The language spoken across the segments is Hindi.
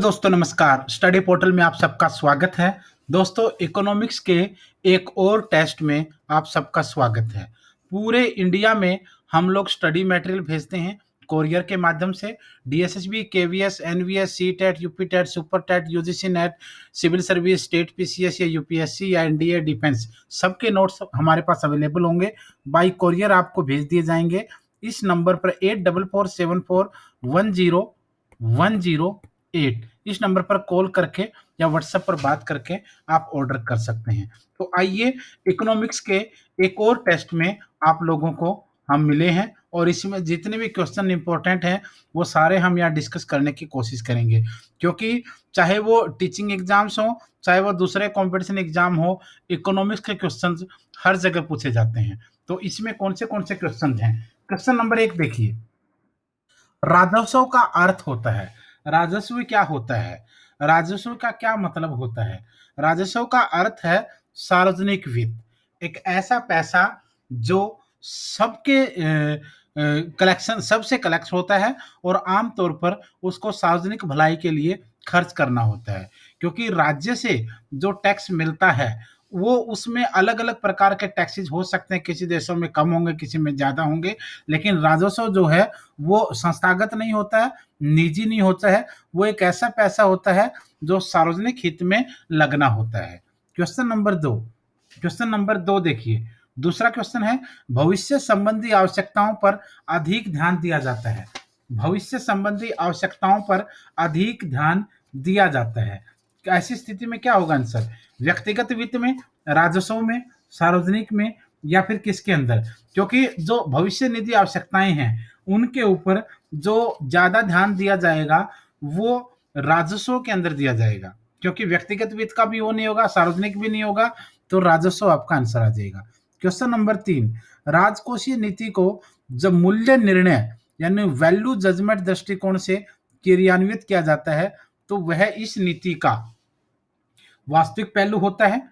दोस्तों नमस्कार। स्टडी पोर्टल में आप सबका स्वागत है। दोस्तों इकोनॉमिक्स के एक और टेस्ट में आप सबका स्वागत है। पूरे इंडिया में हम लोग स्टडी मटेरियल भेजते हैं कोरियर के माध्यम से। DSSB, KVS, NVS, CTET, UPTET, super TET, UGC NET, civil service, state PCS या यूपीएससी या एनडीए डिफेंस, सबके नोट्स हमारे पास अवेलेबल होंगे। बाई कोरियर आपको भेज दिए जाएंगे। इस नंबर पर 8447410108 इस नंबर पर कॉल करके या व्हाट्सएप पर बात करके आप ऑर्डर कर सकते हैं। तो आइए इकोनॉमिक्स के एक और टेस्ट में आप लोगों को हम मिले हैं और इसमें जितने भी क्वेश्चन इंपॉर्टेंट हैं वो सारे हम यहाँ डिस्कस करने की कोशिश करेंगे, क्योंकि चाहे वो टीचिंग एग्जाम्स हो, चाहे वो दूसरे कंपटीशन एग्जाम हो, इकोनॉमिक्स के क्वेश्चन हर जगह पूछे जाते हैं। तो इसमें कौन से क्वेश्चन हैं? क्वेश्चन नंबर 1 देखिए, राजस्व का अर्थ होता है। राजस्व क्या होता है? राजस्व का क्या मतलब होता है? राजस्व का अर्थ है सार्वजनिक वित्त, एक ऐसा पैसा जो सबके कलेक्शन सबसे कलेक्ट होता है और आमतौर पर उसको सार्वजनिक भलाई के लिए खर्च करना होता है। क्योंकि राज्य से जो टैक्स मिलता है वो उसमें अलग अलग प्रकार के टैक्सेस हो सकते हैं, किसी देशों में कम होंगे, किसी में ज़्यादा होंगे, लेकिन राजस्व जो है वो संस्थागत नहीं होता है, निजी नहीं होता है, वो एक ऐसा पैसा होता है जो सार्वजनिक हित में लगना होता है। क्वेश्चन नंबर दो देखिए, दूसरा क्वेश्चन है, भविष्य संबंधी आवश्यकताओं पर अधिक ध्यान दिया जाता है। भविष्य संबंधी आवश्यकताओं पर अधिक ध्यान दिया जाता है। ऐसी स्थिति में क्या होगा आंसर? व्यक्तिगत वित्त में, राजस्व में, सार्वजनिक में या फिर किसके अंदर? क्योंकि जो भविष्य निधि आवश्यकताएं हैं उनके ऊपर जो ज्यादा ध्यान दिया जाएगा वो राजस्व के अंदर दिया जाएगा, क्योंकि व्यक्तिगत वित्त का भी वो नहीं होगा, सार्वजनिक भी नहीं होगा, तो राजस्व आपका आंसर आ जाएगा। क्वेश्चन नंबर 3, राजकोषीय नीति को जब मूल्य निर्णय यानी वैल्यू जजमेंट दृष्टिकोण से क्रियान्वित किया जाता है तो वह इस नीति का वास्तविक पहलू होता है,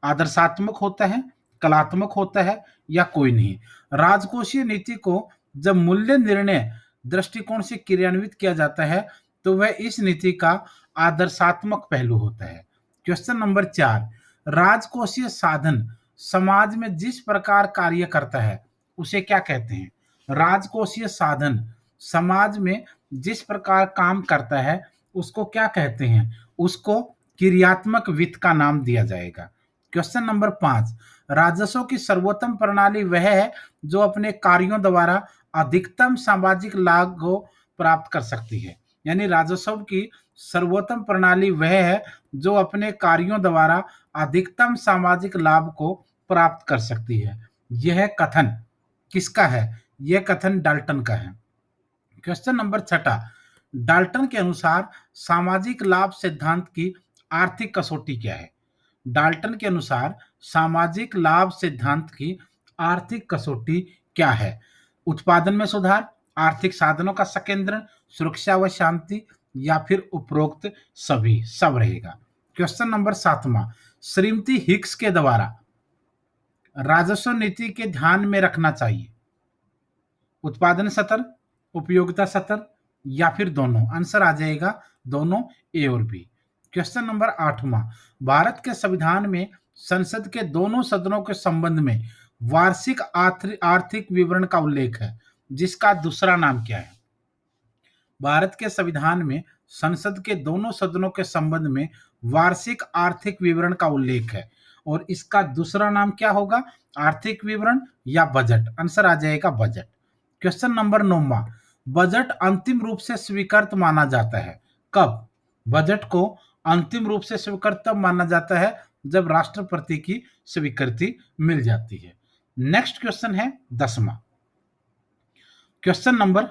आदर्शात्मक होता है, कलात्मक होता है या कोई नहीं? राजकोषीय नीति को जब मूल्य निर्णय दृष्टिकोण से क्रियान्वित किया जाता है तो वह इस नीति का आदर्शात्मक पहलू होता है। क्वेश्चन नंबर 4, राजकोषीय साधन समाज में जिस प्रकार कार्य करता है उसे क्या कहते हैं? राजकोषीय साधन समाज में जिस प्रकार काम करता है उसको क्या कहते हैं? उसको क्रियात्मक वित्त का नाम दिया जाएगा। क्वेश्चन नंबर 5, राजस्व की सर्वोत्तम प्रणाली वह है जो अपने कार्यों द्वारा अधिकतम सामाजिक लाभ को प्राप्त कर सकती है। यानी राजस्व की सर्वोत्तम प्रणाली वह है जो अपने कार्यों द्वारा अधिकतम सामाजिक लाभ को प्राप्त कर सकती है। यह कथन किसका है? यह कथन डाल्टन का है। क्वेश्चन नंबर 6, डाल्टन के अनुसार सामाजिक लाभ सिद्धांत की आर्थिक कसौटी क्या है? डाल्टन के अनुसार सामाजिक लाभ सिद्धांत की आर्थिक कसौटी क्या है? उत्पादन में सुधार, आर्थिक साधनों का संकेंद्रण, सुरक्षा व शांति या फिर उपरोक्त सभी, सब रहेगा। क्वेश्चन नंबर 7, श्रीमती हिक्स के द्वारा राजस्व नीति के ध्यान में रखना चाहिए उत्पादन स्तर, उपयोगिता स्तर या फिर दोनों? आंसर आ जाएगा दोनों, ए और बी। क्वेश्चन नंबर 8, भारत के संविधान में संसद के दोनों सदनों के संबंध में वार्षिक आर्थिक विवरण का उल्लेख है, जिसका दूसरा नाम क्या है? भारत के संविधान में संसद के दोनों सदनों के संबंध में वार्षिक आर्थिक विवरण का उल्लेख है और इसका दूसरा नाम क्या होगा? आर्थिक विवरण या बजट? आंसर आ जाएगा बजट। क्वेश्चन नंबर 9, बजट अंतिम रूप से स्वीकृत माना जाता है कब? बजट को अंतिम रूप से स्वीकृत तब माना जाता है जब राष्ट्रपति की स्वीकृति मिल जाती है। नेक्स्ट क्वेश्चन है 10वां। क्वेश्चन नंबर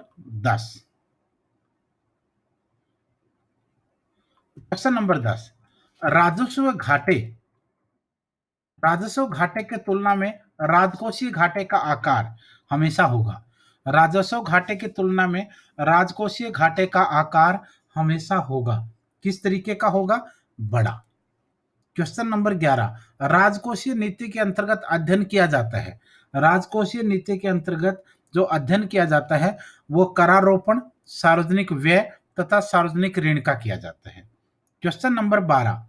10, राजस्व घाटे के तुलना में राजकोषीय घाटे का आकार हमेशा होगा। राजस्व घाटे की तुलना में राजकोषीय घाटे का आकार हमेशा होगा। किस तरीके का होगा? बड़ा। क्वेश्चन नंबर 11, राजकोषीय नीति के अंतर्गत अध्ययन किया जाता है। राजकोषीय नीति के अंतर्गत जो अध्ययन किया जाता है वो करारोपण, सार्वजनिक व्यय तथा सार्वजनिक ऋण का किया जाता है। क्वेश्चन नंबर 12,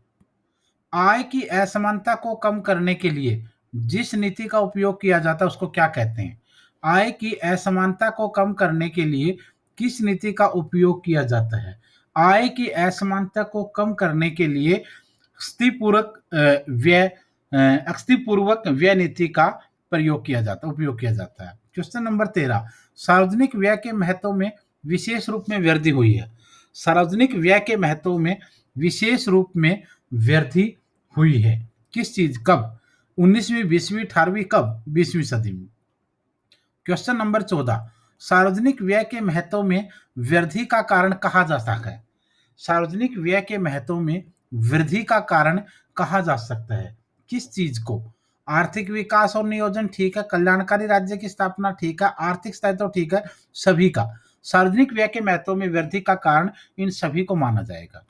आय की असमानता को कम करने के लिए जिस नीति का उपयोग किया जाता है उसको क्या कहते हैं? आय की असमानता को कम करने के लिए किस नीति का उपयोग किया जाता है? आय की असमानता को कम करने के लिए अस्थि पूर्वक व्यय नीति का उपयोग किया जाता है। क्वेश्चन नंबर 13, सार्वजनिक व्यय के महत्व में विशेष रूप में वृद्धि हुई है। सार्वजनिक व्यय के महत्व में विशेष रूप में वृद्धि हुई है। किस चीज, कब? 19वीं, 20वीं, 18वीं, कब? 20वीं सदी में। क्वेश्चन नंबर 14, सार्वजनिक व्यय के महत्व में वृद्धि का कारण कहा जा सकता है? सार्वजनिक व्यय के महत्व में वृद्धि का कारण कहा जा सकता है? किस चीज को? आर्थिक विकास और नियोजन ठीक है, कल्याणकारी राज्य की स्थापना ठीक है, आर्थिक स्थायित्व ठीक है, सभी का। सार्वजनिक व्यय के महत्व में वृद्धि का कारण इन सभी को माना जाएगा।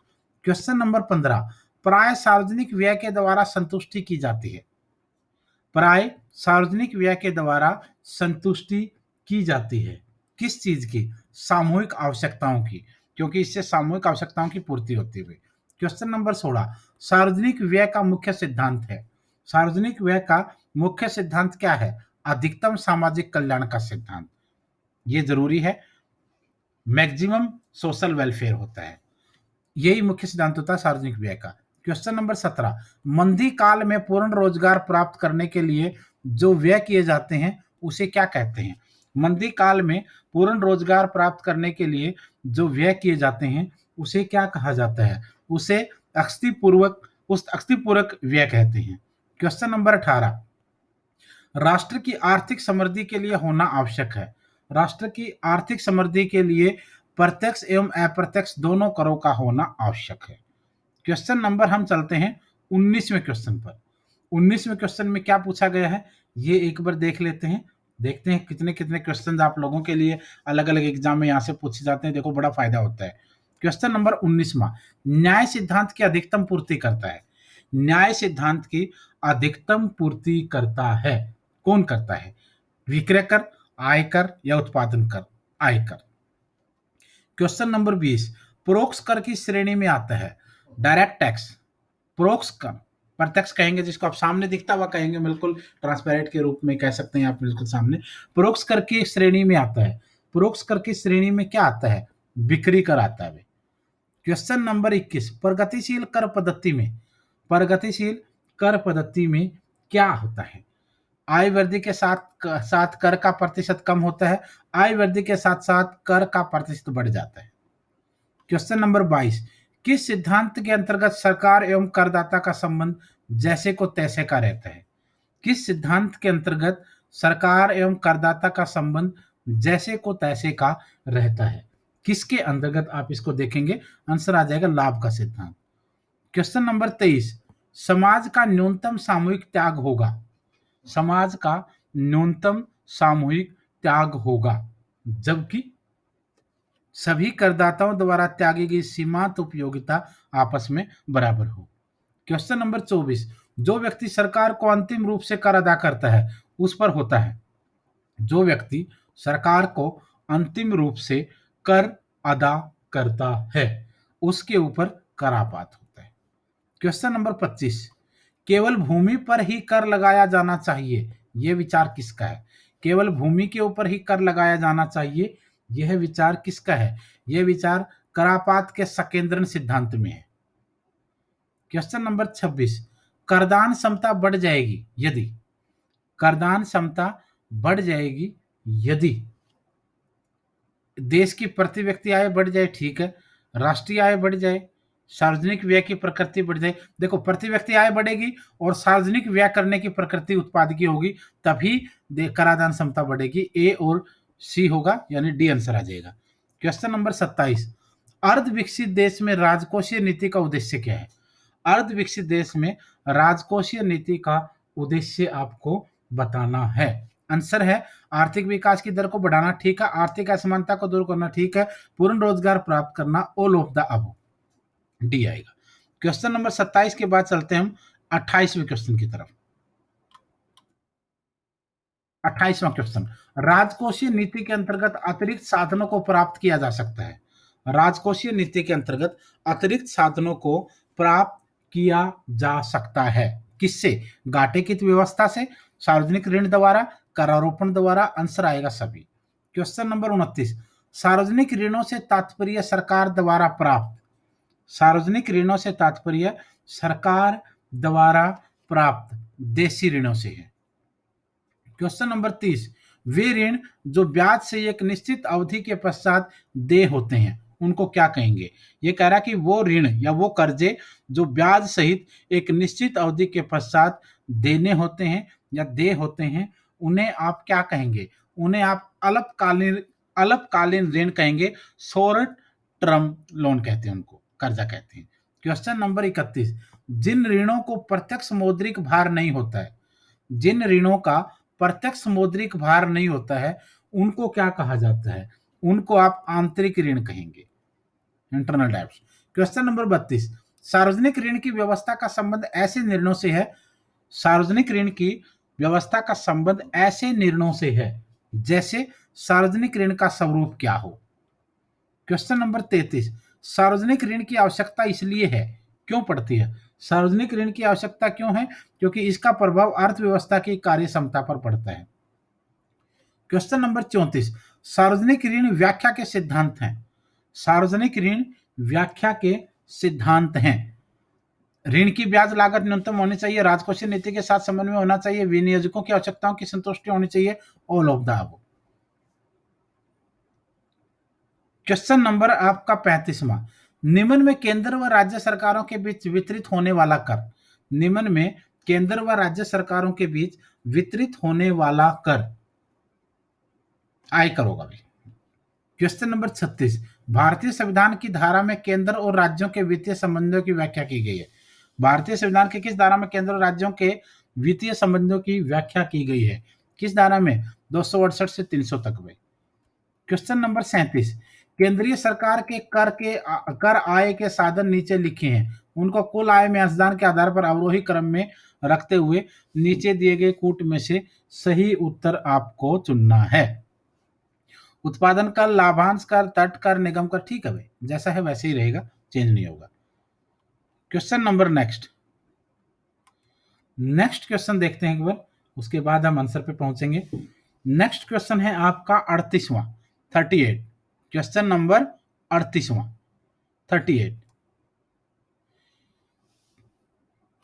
क्वेश्चन नंबर 15, प्राय सार्वजनिक व्यय के द्वारा संतुष्टि की जाती है। प्राय सार्वजनिक व्यय के द्वारा संतुष्टि की जाती है। किस चीज की? सामूहिक आवश्यकताओं की, क्योंकि इससे सामूहिक आवश्यकताओं की पूर्ति होती है। क्वेश्चन नंबर 16, सार्वजनिक व्यय का मुख्य सिद्धांत है। सार्वजनिक व्यय का मुख्य सिद्धांत क्या है? अधिकतम सामाजिक कल्याण का सिद्धांत। ये जरूरी है, मैक्सिमम सोशल वेलफेयर होता है, यही मुख्य सिद्धांत होता है सार्वजनिक व्यय का। क्वेश्चन नंबर 17, मंदी काल में पूर्ण रोजगार प्राप्त करने के लिए जो व्यय किए जाते हैं उसे क्या कहते हैं? मंदी काल में पूर्ण रोजगार प्राप्त करने के लिए जो व्यय किए जाते हैं उसे क्या कहा जाता है? उसे अस्थि पूरक व्यय कहते हैं। क्वेश्चन नंबर 18, राष्ट्र की आर्थिक समृद्धि के लिए होना आवश्यक है। राष्ट्र की आर्थिक समृद्धि के लिए प्रत्यक्ष एवं अप्रत्यक्ष दोनों करों का होना आवश्यक है। क्वेश्चन नंबर हम चलते हैं 19वें क्वेश्चन पर। 19वें क्वेश्चन में क्या पूछा गया है ये एक बार देख लेते हैं। देखते हैं कितने कितने क्वेश्चन आप लोगों के लिए अलग अलग एग्जाम में यहाँ से पूछे जाते हैं। देखो बड़ा फायदा होता है। क्वेश्चन नंबर 19वां, न्याय सिद्धांत की अधिकतम पूर्ति करता है। न्याय सिद्धांत की अधिकतम पूर्ति करता है, कौन करता है? विक्रय कर, आयकर या उत्पादन कर? आयकर। क्वेश्चन नंबर 20, परोक्ष कर की श्रेणी में आता है डायरेक्ट टैक्स। परोक्ष कर, प्रत्यक्ष कहेंगे जिसको आप सामने दिखता हुआ कहेंगे, बिल्कुल ट्रांसपेरेंट के रूप में कह सकते हैं आप, बिल्कुल सामने। परोक्ष कर की श्रेणी में आता है। परोक्ष कर की श्रेणी में क्या आता है? बिक्री कर आता है। क्वेश्चन नंबर 21, प्रगतिशील कर पद्धति में, प्रगतिशील कर पद्धति में क्या होता है? आय वृद्धि के साथ साथ कर का प्रतिशत कम होता है, आय वृद्धि के साथ साथ कर का प्रतिशत बढ़ जाता है। क्वेश्चन नंबर 22, किस सिद्धांत के अंतर्गत सरकार एवं करदाता का संबंध जैसे को तैसे का रहता है? किस सिद्धांत के अंतर्गत सरकार एवं करदाता का संबंध जैसे को तैसे का रहता है? किसके अंतर्गत आप इसको देखेंगे? आंसर आ जाएगा लाभ का सिद्धांत। क्वेश्चन नंबर 23, समाज का न्यूनतम सामूहिक त्याग होगा। समाज का न्यूनतम सामूहिक त्याग होगा जबकि सभी करदाताओं द्वारा त्यागी गई सीमांत उपयोगिता आपस में बराबर हो। क्वेश्चन नंबर 24, जो व्यक्ति सरकार को अंतिम रूप से कर अदा करता है उस पर होता है। जो व्यक्ति सरकार को अंतिम रूप से कर अदा करता है उसके ऊपर करापात होता है। क्वेश्चन नंबर 25, केवल भूमि पर ही कर लगाया जाना चाहिए, यह विचार किसका है? केवल भूमि के ऊपर ही कर लगाया जाना चाहिए, यह विचार किसका है? यह विचार करापात के सकेंद्रन सिद्धांत में है। क्वेश्चन नंबर 26, करदान क्षमता बढ़ जाएगी यदि, करदान क्षमता बढ़ जाएगी यदि देश की प्रति व्यक्ति आय बढ़ जाए, ठीक है, राष्ट्रीय आय बढ़ जाए, सार्वजनिक व्यय की प्रकृति बढ़ जाए। देखो प्रति व्यक्ति आय बढ़ेगी और सार्वजनिक व्यय करने की प्रकृति उत्पाद की होगी, तभी कराधान क्षमता बढ़ेगी। ए और सी होगा, यानी डी आंसर आ जाएगा। क्वेश्चन नंबर 27, अर्ध विकसित देश में राजकोषीय नीति का उद्देश्य क्या है? अर्ध विकसित देश में राजकोषीय नीति का उद्देश्य आपको बताना है। आंसर है आर्थिक विकास की दर को बढ़ाना, ठीक है, आर्थिक असमानता को दूर करना, ठीक है, पूर्ण रोजगार प्राप्त करना, all of the above, D आएगा। क्वेश्चन नंबर 27 के बाद चलते हैं हम 28वें क्वेश्चन की तरफ। 28वां क्वेश्चन, राजकोषीय नीति के अंतर्गत अतिरिक्त साधनों को प्राप्त किया जा सकता है। राजकोषीय नीति के अंतर्गत अतिरिक्त साधनों को प्राप्त किया जा सकता है। किससे? घाटे की व्यवस्था से, सार्वजनिक ऋण द्वारा, करारोपण द्वारा, आंसर आएगा सभी। क्वेश्चन नंबर 29, सार्वजनिक ऋणों से तात्पर्य सरकार द्वारा प्राप्त, सार्वजनिक ऋणों से तात्पर्य सरकार द्वारा प्राप्त देशी ऋणों से है। क्वेश्चन नंबर 30, वे ऋण जो ब्याज से एक निश्चित अवधि के पश्चात देय होते हैं उनको क्या कहेंगे? ये कह रहा है कि वो ऋण या वो कर्जे जो ब्याज सहित एक निश्चित अवधि के पश्चात देने होते हैं या देय होते हैं, उन्हें आप क्या कहेंगे? उन्हें आप अल्पकालीन ऋण कहेंगे, शॉर्ट टर्म लोन कहते हैं, उनको कर्जा कहते हैं। क्वेश्चन नंबर 31, जिन ऋणों को प्रत्यक्ष मौद्रिक भार नहीं होता है, जिन ऋणों का प्रत्यक्ष मौद्रिक भार नहीं होता है, उनको क्या कहा जाता है? उनको आप आंतरिक ऋण कहेंगे, इंटरनल डेब्ट्स। क्वेश्चन नंबर 32, सार्वजनिक ऋण की व्यवस्था का संबंध ऐसे निर्णयों से है, सार्वजनिक ऋण की व्यवस्था का संबंध ऐसे निर्णयों से है जैसे सार्वजनिक ऋण का स्वरूप क्या हो। क्वेश्चन नंबर 33, सार्वजनिक ऋण की आवश्यकता इसलिए है, क्यों पड़ती है? सार्वजनिक ऋण की आवश्यकता क्यों है? क्योंकि इसका प्रभाव अर्थव्यवस्था की कार्य क्षमता पर पड़ता है। क्वेश्चन नंबर 34, सार्वजनिक ऋण व्याख्या के सिद्धांत हैं, सार्वजनिक ऋण व्याख्या के सिद्धांत हैं। ऋण की ब्याज लागत न्यूनतम होनी चाहिए, राजकोषीय नीति के साथ समन्वय होना चाहिए, विनियोजकों की आवश्यकताओं की संतुष्टि होनी चाहिए, all of the above. Question number आपका 35वां, निम्न में केंद्र व राज्य सरकारों के बीच वितरित होने वाला कर, निम्न में केंद्र व राज्य सरकारों के बीच वितरित होने वाला कर आयकर होगा भाई। क्वेश्चन नंबर 36, भारतीय संविधान की धारा में केंद्र और राज्यों के वित्तीय संबंधों की व्याख्या की गई है। भारतीय संविधान के किस धारा में केंद्र और राज्यों के वित्तीय संबंधों की व्याख्या की गई है? किस धारा में? 268 से 300 तक में। क्वेश्चन नंबर 37, केंद्रीय सरकार के कर आय के साधन नीचे लिखे हैं, उनको कुल आय में अंशदान के आधार पर अवरोही क्रम में रखते हुए नीचे दिए गए कूट में से सही उत्तर आपको चुनना है। उत्पादन कर, लाभांश कर, तट कर, निगम कर, ठीक है भाई, जैसा है वैसे ही रहेगा, चेंज नहीं होगा। क्वेश्चन नंबर नेक्स्ट क्वेश्चन देखते हैं एक बार, उसके बाद हम आंसर पे पहुंचेंगे। नेक्स्ट क्वेश्चन है आपका 38वां, 38। क्वेश्चन नंबर 38वां, 38,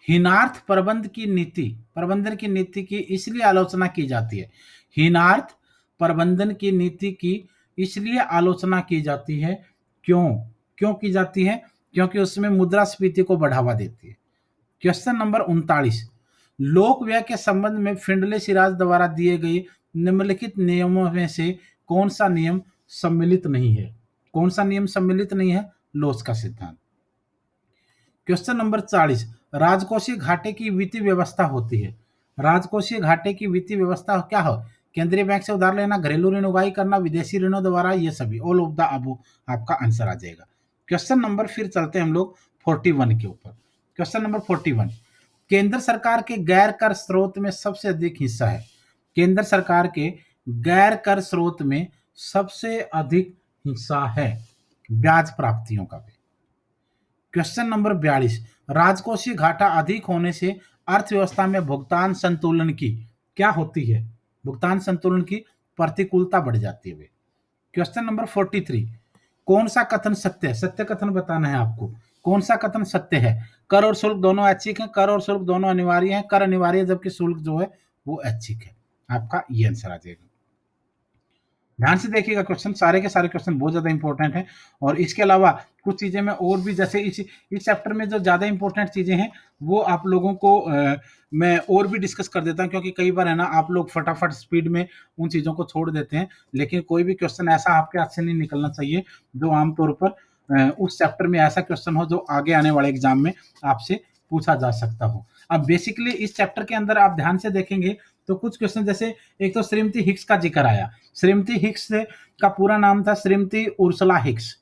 हीनार्थ प्रबंधन की नीति की इसलिए आलोचना की जाती है, हीनार्थ प्रबंधन की नीति की इसलिए आलोचना की जाती है, क्यों की जाती है? क्योंकि उसमें मुद्रास्फीति को बढ़ावा देती है। क्वेश्चन नंबर 39, लोक व्यय के संबंध में फिंडले सिराज द्वारा दिए गए निम्नलिखित नियमों में से कौन सा नियम सम्मिलित नहीं है? कौन सा नियम सम्मिलित नहीं है? लोच का सिद्धांत। क्वेश्चन नंबर 40, राजकोषीय घाटे की वित्तीय व्यवस्था होती है, राजकोषीय घाटे की वित्तीय व्यवस्था क्या हो? केंद्रीय बैंक से उधार लेना, घरेलू ऋण उगाही करना, विदेशी ऋणों द्वारा, ये सभी, ऑल ऑफ द अबव आपका आंसर आ जाएगा। क्वेश्चन नंबर फिर चलते हैं हम लोग 41 के ऊपर। क्वेश्चन नंबर 41, केंद्र सरकार के गैर कर स्रोत में सबसे अधिक हिस्सा है, केंद्र सरकार के गैर कर स्रोत में सबसे अधिक हिस्सा है ब्याज प्राप्तियों का भी। क्वेश्चन नंबर 42, राजकोषीय घाटा अधिक होने से अर्थव्यवस्था में भुगतान संतुलन की क्या होती है? भुगतान संतुलन की प्रतिकूलता बढ़ जाती है। क्वेश्चन नंबर 43, कौन सा कथन सत्य है? सत्य कथन बताना है आपको, कौन सा कथन सत्य है? कर और शुल्क दोनों ऐच्छिक हैं, कर और शुल्क दोनों अनिवार्य हैं, कर अनिवार्य है जबकि शुल्क जो है वो ऐच्छिक है। आपका ये आंसर आ जाएगा। ध्यान से देखिएगा क्वेश्चन, सारे के सारे क्वेश्चन बहुत ज़्यादा इंपॉर्टेंट हैं। और इसके अलावा कुछ चीज़ें मैं और भी, जैसे इस चैप्टर में जो ज़्यादा इंपॉर्टेंट चीज़ें हैं वो आप लोगों को मैं और भी डिस्कस कर देता हूँ, क्योंकि कई बार है ना आप लोग फटाफट स्पीड में उन चीज़ों को छोड़ देते हैं। लेकिन कोई भी क्वेश्चन ऐसा आपके हाथ से नहीं निकलना चाहिए जो आमतौर पर उस चैप्टर में ऐसा क्वेश्चन हो जो आगे आने वाले एग्जाम में आपसे पूछा जा सकता हो। अब बेसिकली इस चैप्टर के अंदर आप ध्यान से देखेंगे तो कुछ क्वेश्चन, जैसे एक तो श्रीमती हिक्स का जिक्र आया। श्रीमती हिक्स का पूरा नाम था श्रीमती उर्सुला हिक्स।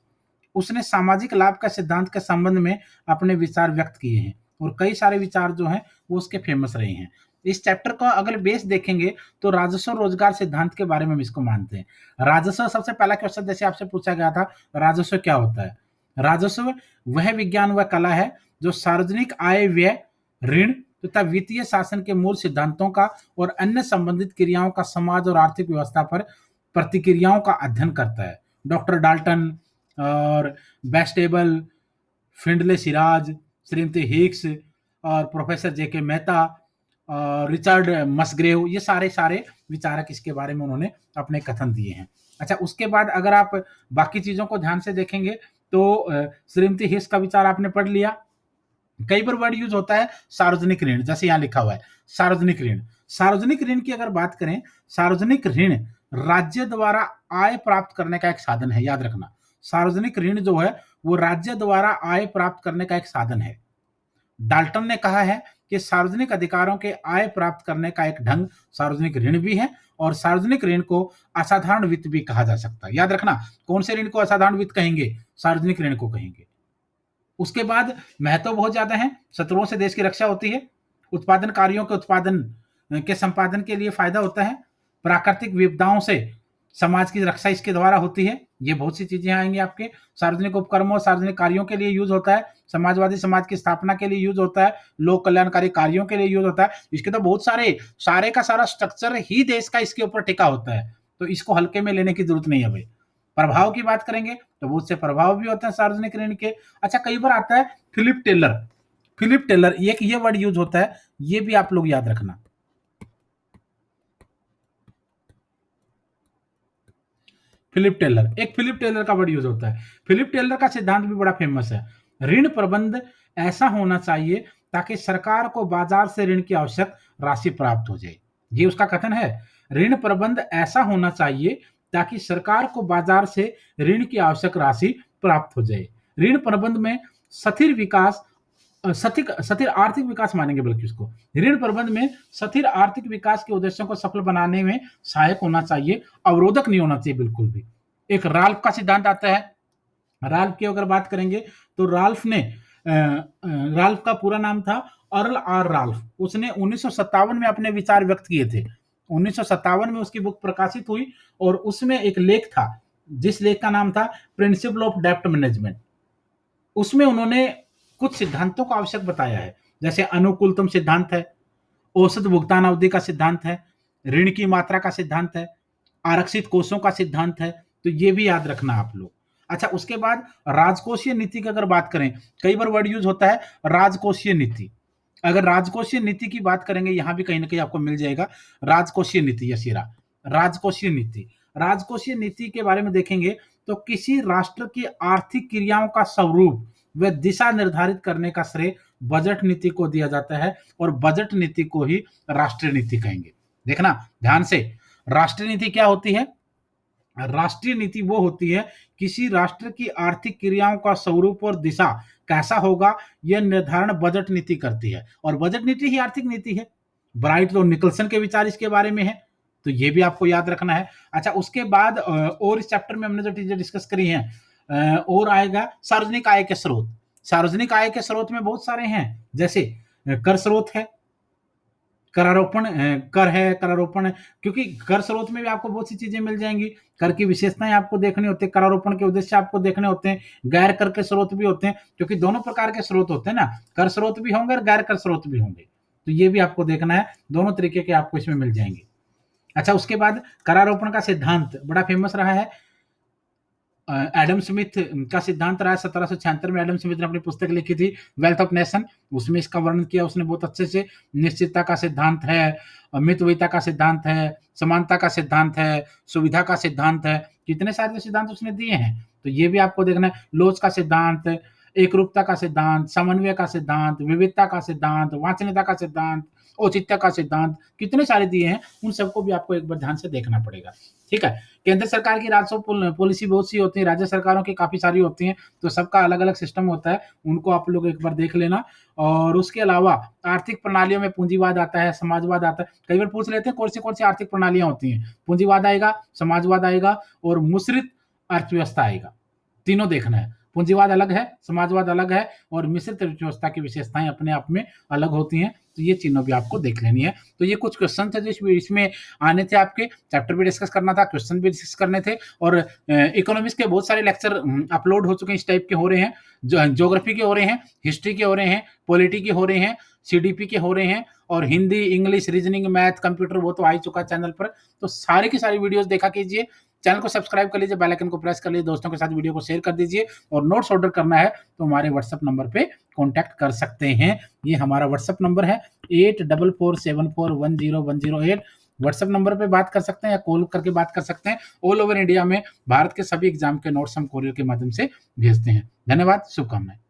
उसने सामाजिक लाभ का सिद्धांत के संबंध में अपने विचार व्यक्त किए हैं और कई सारे विचार जो हैं वो उसके फेमस रहे हैं। इस चैप्टर का अगर बेस देखेंगे तो राजस्व रोजगार सिद्धांत के बारे में हम इसको मानते हैं। राजस्व सबसे पहला क्वेश्चन जैसे आपसे पूछा गया था, राजस्व क्या होता है? राजस्व वह विज्ञान व कला है जो सार्वजनिक आय, व्यय, ऋण तथा वित्तीय शासन के मूल सिद्धांतों का और अन्य संबंधित क्रियाओं का समाज और आर्थिक व्यवस्था पर प्रतिक्रियाओं का अध्ययन करता है। डॉक्टर डाल्टन और बेस्टेबल, फिंडले सिराज, श्रीमती हिक्स और प्रोफेसर जेके मेहता और रिचर्ड मसग्रेव, ये सारे विचारक इसके बारे में उन्होंने अपने कथन दिए हैं। अच्छा, उसके बाद अगर आप बाकी चीजों को ध्यान से देखेंगे तो श्रीमती हिक्स का विचार आपने पढ़ लिया। कई बार वर्ड यूज होता है सार्वजनिक ऋण, जैसे यहां लिखा हुआ है सार्वजनिक ऋण। सार्वजनिक ऋण की अगर बात करें, सार्वजनिक ऋण राज्य द्वारा आय प्राप्त करने का एक साधन है, याद रखना। सार्वजनिक ऋण जो है वो राज्य द्वारा आय प्राप्त करने का एक साधन है। डाल्टन ने कहा है कि सार्वजनिक अधिकारों के आय प्राप्त करने का एक ढंग सार्वजनिक ऋण भी है, और सार्वजनिक ऋण को असाधारण वित्त भी कहा जा सकता है। याद रखना, कौन से ऋण को असाधारण वित्त कहेंगे? सार्वजनिक ऋण को कहेंगे। उसके बाद महत्व बहुत ज्यादा है। शत्रुओं से देश की रक्षा होती है, उत्पादन कार्यों के उत्पादन के संपादन के लिए फायदा होता है, प्राकृतिक विपदाओं से समाज की रक्षा इसके द्वारा होती है। ये बहुत सी चीजें आएंगी आपके। सार्वजनिक उपक्रमों और सार्वजनिक कार्यों के लिए यूज होता है, समाजवादी समाज की स्थापना के लिए यूज होता है, लोक कल्याणकारी कार्यों के लिए यूज होता है। इसके तो बहुत सारे का सारा स्ट्रक्चर ही देश का इसके ऊपर टिका होता है, तो इसको हल्के में लेने की जरूरत नहीं है भाई। प्रभाव की बात करेंगे तो बहुत से प्रभाव भी होते हैं सार्वजनिक ऋण के। अच्छा, कई बार आता है फिलिप टेलर। फिलिप टेलर एक ये वर्ड यूज होता है, ये भी आप लोग याद रखना। फिलिप टेलर का वर्ड यूज होता है। फिलिप टेलर का सिद्धांत भी बड़ा फेमस है। ऋण प्रबंध ऐसा होना चाहिए ताकि सरकार को बाजार से ऋण की आवश्यक राशि प्राप्त हो जाए, ये उसका कथन है। ऋण प्रबंध ऐसा होना चाहिए ताकि सरकार को बाजार से ऋण की आवश्यक राशि प्राप्त हो जाए। ऋण प्रबंध में स्थिर विकास, स्थिर आर्थिक विकास मानेंगे बल्कि उसको। ऋण प्रबंध में स्थिर आर्थिक विकास के उद्देश्यों को सफल बनाने में सहायक होना चाहिए, अवरोधक नहीं होना चाहिए बिल्कुल भी। एक राल्फ का सिद्धांत आता है। राल्फ की अगर बात करेंगे तो राल्फ का पूरा नाम था अर्ल आर राल्फ। उसने 1957 में अपने विचार व्यक्त किए थे। 1957 में उसकी बुक प्रकाशित हुई और उसमें एक लेख था जिस लेख का नाम था प्रिंसिपल ऑफ डेप्ट मैनेजमेंट। उसमें उन्होंने कुछ सिद्धांतों को आवश्यक बताया है, जैसे अनुकूलतम सिद्धांत है, औसत भुगतान अवधि का सिद्धांत है, ऋण की मात्रा का सिद्धांत है, आरक्षित कोषों का सिद्धांत है। तो ये भी याद रखना आप लोग। अच्छा, उसके बाद राजकोषीय नीति की अगर बात करें, कई बार वर्ड यूज होता है राजकोषीय नीति। अगर राजकोषीय नीति की बात करेंगे, यहां भी कहीं ना कहीं आपको मिल जाएगा राजकोषीय नीति। यशीरा, राजकोषीय नीति। राजकोषीय नीति के बारे में देखेंगे तो किसी राष्ट्र की आर्थिक क्रियाओं का स्वरूप व दिशा निर्धारित करने का श्रेय बजट नीति को दिया जाता है, और बजट नीति को ही राष्ट्रीय नीति कहेंगे। देखना ध्यान से, राष्ट्रीय नीति क्या होती है? राष्ट्रीय नीति वो होती है किसी राष्ट्र की आर्थिक क्रियाओं का स्वरूप और दिशा कैसा होगा, यह निर्धारण बजट नीति करती है, और बजट नीति ही आर्थिक नीति है। ब्राइट और निकलसन के विचार इसके बारे में है, तो ये भी आपको याद रखना है। अच्छा, उसके बाद और इस चैप्टर में हमने जो चीजें डिस्कस करी हैं, और आएगा सार्वजनिक आय के स्रोत। सार्वजनिक आय के स्रोत में बहुत सारे हैं, जैसे कर स्रोत है, करारोपण कर है, करारोपण है, क्योंकि कर स्रोत में भी आपको बहुत सी चीजें मिल जाएंगी। कर की विशेषताएं आपको देखनी होती है, करारोपण के उद्देश्य आपको देखने होते हैं, गैर कर के स्रोत भी होते हैं, क्योंकि दोनों प्रकार के स्रोत होते हैं ना, कर स्रोत भी होंगे और गैर कर स्रोत भी होंगे। तो ये भी आपको देखना है, दोनों तरीके के आपको इसमें मिल जाएंगे। अच्छा, उसके बाद करारोपण का सिद्धांत बड़ा फेमस रहा है। एडम स्मिथ का सिद्धांत रहा है। 1776 में एडम स्मिथ ने अपनी पुस्तक लिखी थी वेल्थ ऑफ नेशन, उसमें इसका वर्णन किया उसने बहुत अच्छे से। निश्चितता का सिद्धांत है, मितव्ययिता का सिद्धांत है, समानता का सिद्धांत है, सुविधा का सिद्धांत है, कितने सारे सिद्धांत उसने दिए हैं। तो ये भी आपको देखना है। लोच का सिद्धांत, एकरूपता का सिद्धांत, समन्वय का सिद्धांत, विविधता का सिद्धांत, वांछनीयता का सिद्धांत, औचित्य का सिद्धांत, कितने सारे दिए हैं, उन सबको भी आपको एक बार ध्यान से देखना पड़ेगा। ठीक है। केंद्र सरकार की राजस्व पॉलिसी बहुत सी होती है, राज्य सरकारों की काफी सारी होती हैं, तो सबका अलग अलग सिस्टम होता है, उनको आप लोग एक बार देख लेना। और उसके अलावा आर्थिक प्रणालियों में पूंजीवाद आता है, समाजवाद आता है। कई बार पूछ लेते हैं कौन सी आर्थिक प्रणालियां होती हैं, पूंजीवाद आएगा, समाजवाद आएगा और मिश्रित अर्थव्यवस्था आएगा। तीनों देखना है, पूंजीवाद अलग है, समाजवाद अलग है, और मिश्रित अर्थव्यवस्था की विशेषताएं अपने आप में अलग होती हैं। तो ये तीनों भी आपको देख लेनी है। तो ये कुछ क्वेश्चन थे जो इसमें आने थे आपके, चैप्टर भी डिस्कस करना था, क्वेश्चन भी डिस्कस करने थे और इकोनॉमिक्स के बहुत सारे लेक्चर अपलोड हो चुके हैं, इस टाइप के हो रहे हैं, ज्योग्राफी के हो रहे हैं, हिस्ट्री के हो रहे हैं, पॉलिटी के हो रहे हैं, सीडीपी के हो रहे हैं और Hindi, English, reasoning, math, computer वो तो आ ही चुका है चैनल पर। तो सारी की सारी वीडियोस देखा कीजिए, चैनल को सब्सक्राइब कर लीजिए, बेल आइकन को प्रेस कर लीजिए, दोस्तों के साथ वीडियो को शेयर कर दीजिए और नोट्स ऑर्डर करना है तो हमारे व्हाट्सएप नंबर पे कॉन्टैक्ट कर सकते हैं। ये हमारा व्हाट्सएप नंबर है 8447410108। व्हाट्सएप नंबर पे बात कर सकते हैं या कॉल करके बात कर सकते हैं। ऑल ओवर इंडिया में भारत के सभी एग्जाम के नोट्स हम कोरियर के माध्यम से भेजते हैं। धन्यवाद, शुभकामनाएं।